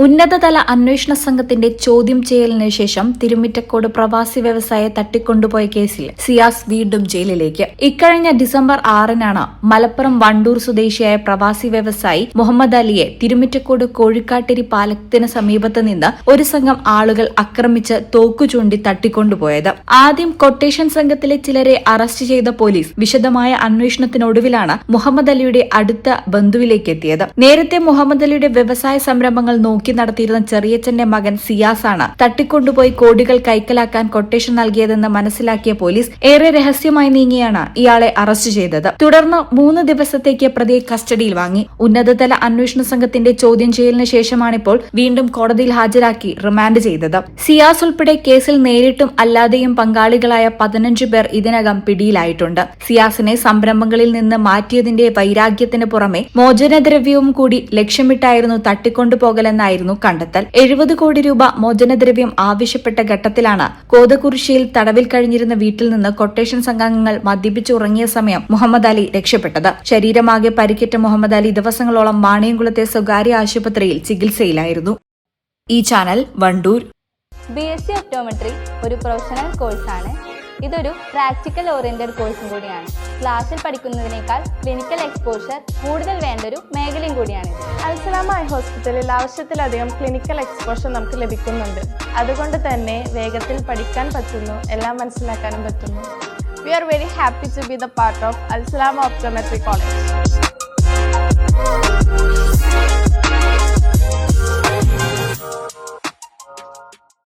ഉന്നതതല അന്വേഷണ സംഘത്തിന്റെ ചോദ്യം ചെയ്യലിന് ശേഷം തിരുമിറ്റക്കോട് പ്രവാസി വ്യവസായിയെ തട്ടിക്കൊണ്ടുപോയ കേസിൽ സിയാസ് വീണ്ടും ജയിലിലേക്ക്. ഇക്കഴിഞ്ഞ ഡിസംബർ 6-നാണ് മലപ്പുറം വണ്ടൂർ സ്വദേശിയായ പ്രവാസി വ്യവസായി മുഹമ്മദ് അലിയെ തിരുമിറ്റക്കോട് കോഴിക്കാട്ടിരി പാലത്തിന് സമീപത്ത് നിന്ന് ഒരു സംഘം ആളുകൾ ആക്രമിച്ച് തോക്കു ചൂണ്ടി തട്ടിക്കൊണ്ടുപോയത്. ആദ്യം കൊട്ടേഷൻ സംഘത്തിലെ ചിലരെ അറസ്റ്റ് ചെയ്ത പോലീസ് വിശദമായ അന്വേഷണത്തിനൊടുവിലാണ് മുഹമ്മദ് അലിയുടെ അടുത്ത ബന്ധുവിലേക്ക് എത്തിയത്. നേരത്തെ മുഹമ്മദ് അലിയുടെ വ്യവസായ സംരംഭങ്ങൾ നടത്തിയിരുന്ന ചെറിയച്ഛന്റെ മകൻ സിയാസാണ് തട്ടിക്കൊണ്ടുപോയി കോടികൾ കൈക്കലാക്കാൻ കൊട്ടേഷൻ നൽകിയതെന്ന് മനസ്സിലാക്കിയ പോലീസ് ഏറെ രഹസ്യമായി നീങ്ങിയാണ് ഇയാളെ അറസ്റ്റ് ചെയ്തത്. തുടർന്ന് 3 ദിവസത്തേക്ക് പ്രതിയെ കസ്റ്റഡിയിൽ വാങ്ങി. ഉന്നതതല അന്വേഷണ സംഘത്തിന്റെ ചോദ്യം ചെയ്യലിന് ശേഷമാണിപ്പോൾ വീണ്ടും കോടതിയിൽ ഹാജരാക്കി റിമാൻഡ് ചെയ്തത്. സിയാസ് ഉൾപ്പെടെ കേസിൽ നേരിട്ടും അല്ലാതെയും പങ്കാളികളായ 15 പേർ ഇതിനകം പിടിയിലായിട്ടുണ്ട്. സിയാസിനെ സംരംഭങ്ങളിൽ നിന്ന് മാറ്റിയതിന്റെ വൈരാഗ്യത്തിന് പുറമെ മോചനദ്രവ്യവും കൂടി ലക്ഷ്യമിട്ടായിരുന്നു തട്ടിക്കൊണ്ടുപോകലെന്നായിരുന്നു കണ്ടെത്തൽ. 70 കോടി രൂപ മോചനദ്രവ്യം ആവശ്യപ്പെട്ട ഘട്ടത്തിലാണ് കോതകുരിശ്ശിയിൽ തടവിൽ കഴിഞ്ഞിരുന്ന വീട്ടിൽ നിന്ന് കൊട്ടേഷൻ സംഘാംഗങ്ങൾ മദ്യപിച്ചുറങ്ങിയ സമയം മുഹമ്മദ് അലി രക്ഷപ്പെട്ടത്. ശരീരമാകെ പരിക്കേറ്റ മുഹമ്മദ് അലി ദിവസങ്ങളോളം വാണിയംകുളത്തെ സ്വകാര്യ ആശുപത്രിയിൽ ചികിത്സയിലായിരുന്നു. ഈ ചാനൽ വണ്ടൂർ. BSc ഒപ്റ്റോമെട്രി ഒരു പ്രൊഫഷണൽ കോഴ്സാണ്. ഇതൊരു പ്രാക്ടിക്കൽ ഓറിയന്റഡ് കോഴ്സും കൂടിയാണ്. ക്ലാസ്സിൽ പഠിക്കുന്നതിനേക്കാൾ ക്ലിനിക്കൽ എക്സ്പോഷർ കൂടുതൽ വേണ്ടൊരു മേഖലയും കൂടിയാണ്. അൽസലാമ ഐ ഹോസ്പിറ്റലിൽ ആവശ്യത്തിലധികം ക്ലിനിക്കൽ എക്സ്പോഷർ നമുക്ക് ലഭിക്കുന്നുണ്ട്. അതുകൊണ്ട് തന്നെ വേഗത്തിൽ പഠിക്കാൻ പറ്റുന്നു, എല്ലാം മനസ്സിലാക്കാനും പറ്റുന്നു. We are very happy to be the part of Al Salama Optometry College.